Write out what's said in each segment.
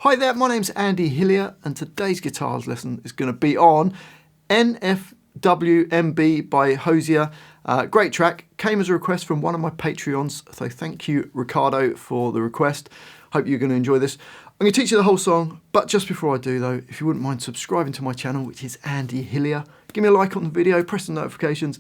Hi there, my name's Andy Hillier and today's guitars lesson is going to be on NFWMB by Hozier. Great track, came as a request from one of my Patreons, so thank you Ricardo for the request. Hope you're going to enjoy this. I'm going to teach you the whole song, but just before I do though, if you wouldn't mind subscribing to my channel, which is Andy Hillier, give me a like on the video, press the notifications,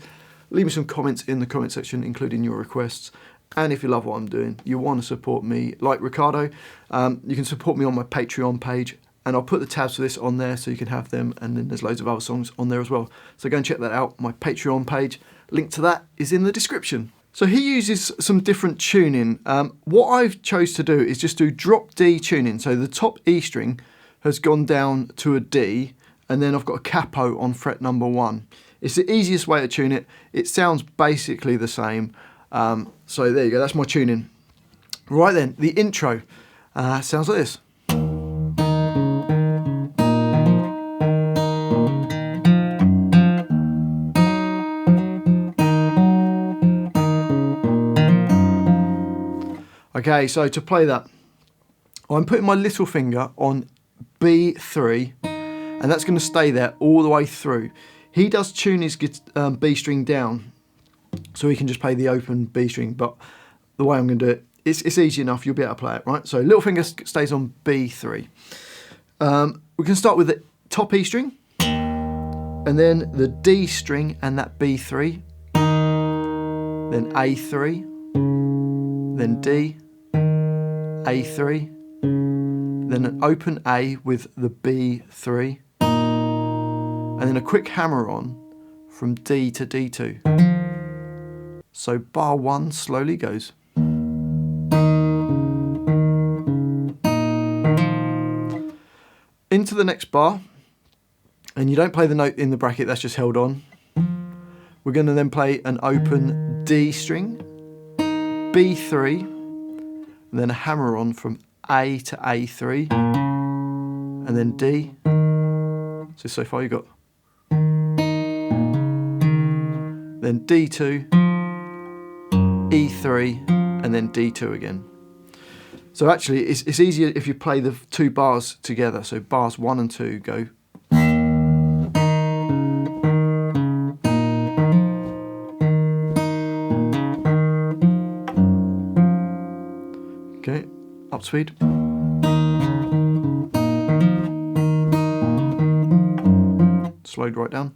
leave me some comments in the comment section including your requests. And if you love what I'm doing, you want to support me like Ricardo, you can support me on my Patreon page, and I'll put the tabs for this on there so you can have them, and then there's loads of other songs on there as well. So go and check that out, my Patreon page. Link to that is in the description. So he uses some different tuning. What I've chose to do is just do drop D tuning. So the top E string has gone down to a D, and then I've got a capo on fret number 1. It's the easiest way to tune it. It sounds basically the same. So there you go, that's my tuning. Right then, the intro sounds like this. Okay, so to play that, I'm putting my little finger on B3, and that's going to stay there all the way through. He does tune his B string down, so he can just play the open B string, but the way I'm going to do it, it's easy enough, you'll be able to play it, right? So little finger stays on B3. We can start with the top E string, and then the D string and that B3, then A3, then D, A3, then an open A with the B3, and then a quick hammer on from D to D2. So bar 1 slowly goes. Into the next bar, and you don't play the note in the bracket, that's just held on. We're going to then play an open D string, B3, and then a hammer on from A to A3, and then D. So far you got. Then D2, E3, and then D2 again. So actually it's easier if you play the two bars together. So bars 1 and 2 go. Okay, up speed. Slowed right down.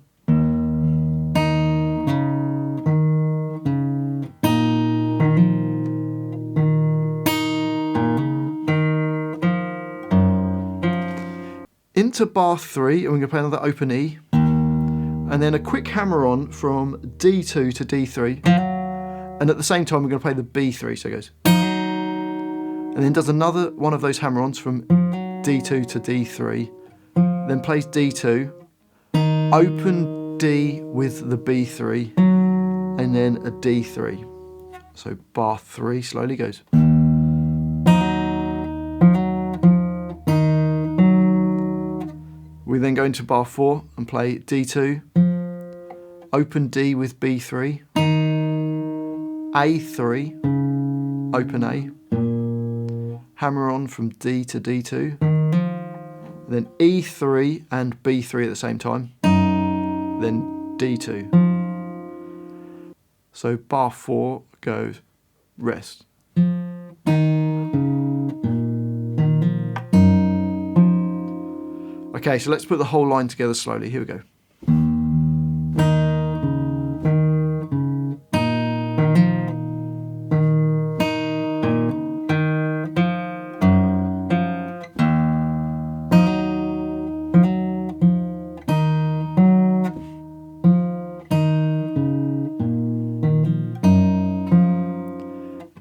Into bar 3, and we're going to play another open E, and then a quick hammer on from D2 to D3, and at the same time we're going to play the B3, so it goes, and then does another one of those hammer-ons from D2 to D3, then plays D2, open D with the B3, and then a D3. So bar 3 slowly goes. We then go into bar 4 and play D2, open D with B3, A3, open A, hammer on from D to D2, then E3 and B3 at the same time, then D2. So bar 4 goes rest. Okay, so let's put the whole line together slowly. Here we go.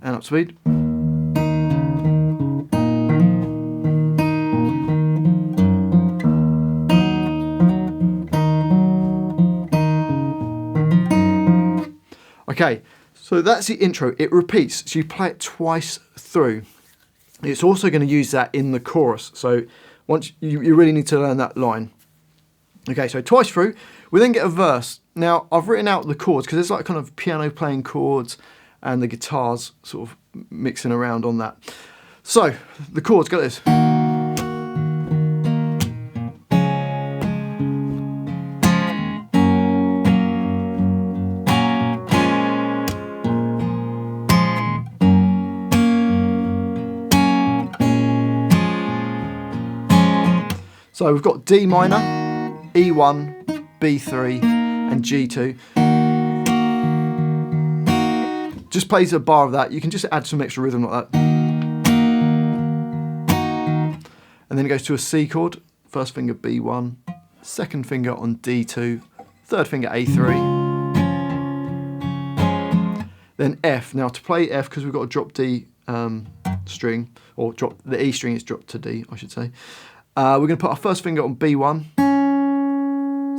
And up speed. Okay, so that's the intro. It repeats, so you play it twice through. It's also going to use that in the chorus, so once you really need to learn that line. Okay, so twice through, we then get a verse. Now, I've written out the chords, because there's like kind of piano playing chords and the guitars sort of mixing around on that. So, the chords, got this. So we've got D minor, E1, B3 and G2. Just plays a bar of that. You can just add some extra rhythm like that. And then it goes to a C chord, first finger B1, second finger on D2, third finger A3. Then F. Now to play F, because we've got a drop D string, or drop the E string is dropped to D, I should say. We're going to put our first finger on B1,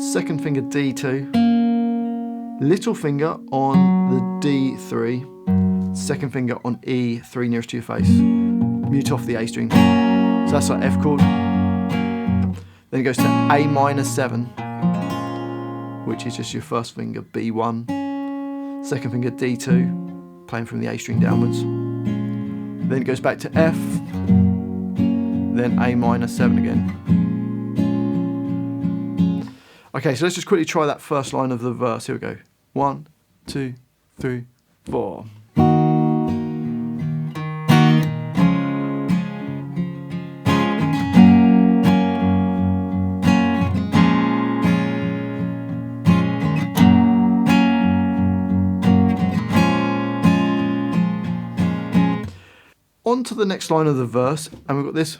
second finger D2, little finger on the D3, second finger on E3 nearest to your face. Mute off the A string. So that's our F chord. Then it goes to A minor 7, which is just your first finger B1, second finger D2, playing from the A string downwards. Then it goes back to F, then A minor 7 again. Okay, so let's just quickly try that first line of the verse. Here we go. 1, 2, 3, 4. On to the next line of the verse, and we've got this.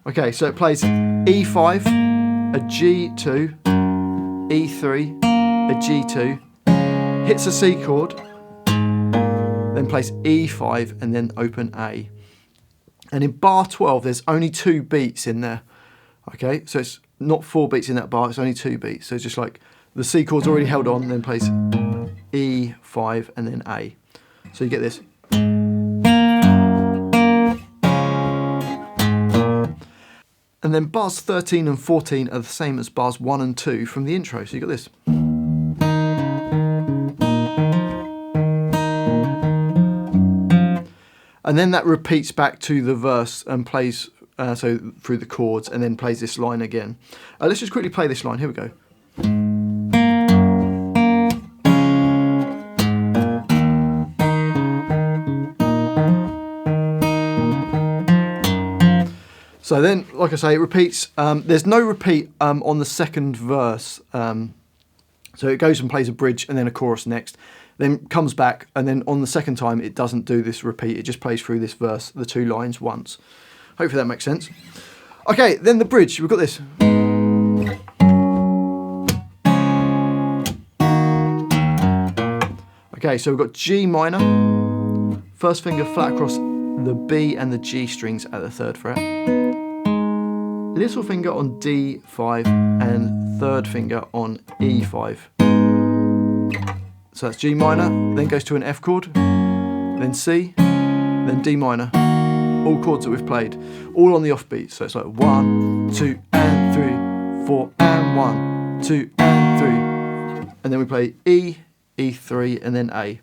Okay, so it plays E5, a G2, E3, a G2, hits a C chord, then plays E5 and then open A. And in bar 12, there's only 2 beats in there. Okay, so it's not 4 beats in that bar, it's only 2 beats. So it's just like the C chord's already held on, then plays E5 and then A. So you get this. And then bars 13 and 14 are the same as bars 1 and 2 from the intro. So you got this. And then that repeats back to the verse and plays so through the chords, and then plays this line again. Let's just quickly play this line. Here we go. So then, like I say, it repeats. There's no repeat on the second verse. So it goes and plays a bridge and then a chorus next, then comes back, and then on the second time it doesn't do this repeat. It just plays through this verse, the 2 lines once. Hopefully that makes sense. Okay, then the bridge. We've got this. Okay, so we've got G minor, first finger flat across the B and the G strings at the 3rd fret. Little finger on D5 and third finger on E5. So that's G minor, then goes to an F chord, then C, then D minor. All chords that we've played, all on the offbeat. So it's like 1, 2 and 3, 4 and 1, 2 and 3. And then we play E, E3 and then A.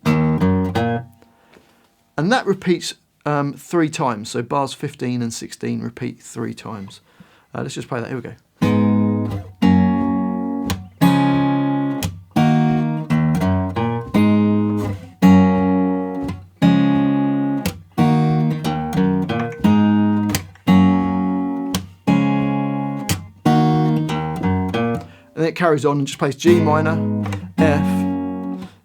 And that repeats 3 times. So bars 15 and 16 repeat 3 times. Let's just play that. Here we go. And it carries on and just plays G minor, F,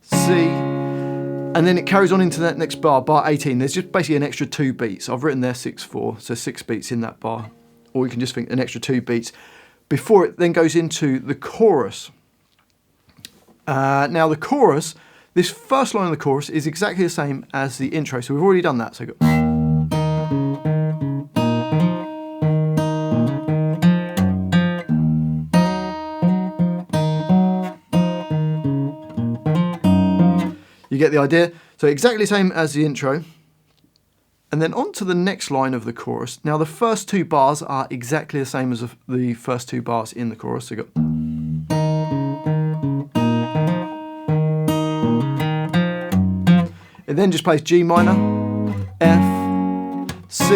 C, and then it carries on into that next bar, bar 18. There's just basically an extra 2 beats. I've written there 6/4, so 6 beats in that bar. Or you can just think an extra 2 beats before it then goes into the chorus. Now the chorus, this first line of the chorus is exactly the same as the intro, so we've already done that. So we've got you get the idea? So exactly the same as the intro. And then on to the next line of the chorus. Now the first 2 bars are exactly the same as the first 2 bars in the chorus. So you got it then just plays G minor, F, C,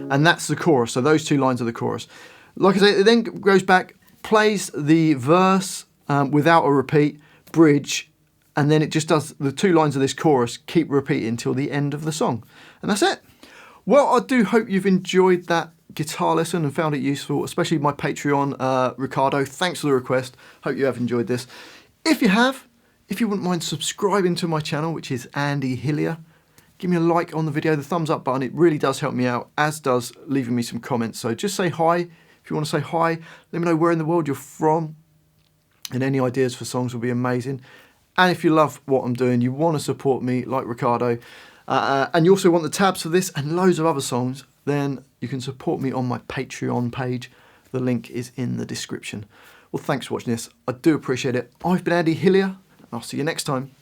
and that's the chorus. So those 2 lines are the chorus. Like I say, it then goes back, plays the verse without a repeat, bridge, and then it just does the 2 lines of this chorus, keep repeating until the end of the song. And that's it. Well, I do hope you've enjoyed that guitar lesson and found it useful, especially my Patreon, Ricardo. Thanks for the request. Hope you have enjoyed this. If you have, if you wouldn't mind subscribing to my channel, which is Andy Hillier, give me a like on the video, the thumbs up button. It really does help me out, as does leaving me some comments. So just say hi. If you want to say hi, let me know where in the world you're from, and any ideas for songs will be amazing. And if you love what I'm doing, you want to support me like Ricardo, and you also want the tabs for this and loads of other songs, then you can support me on my Patreon page. The link is in the description. Well, thanks for watching this. I do appreciate it. I've been Andy Hillier, and I'll see you next time.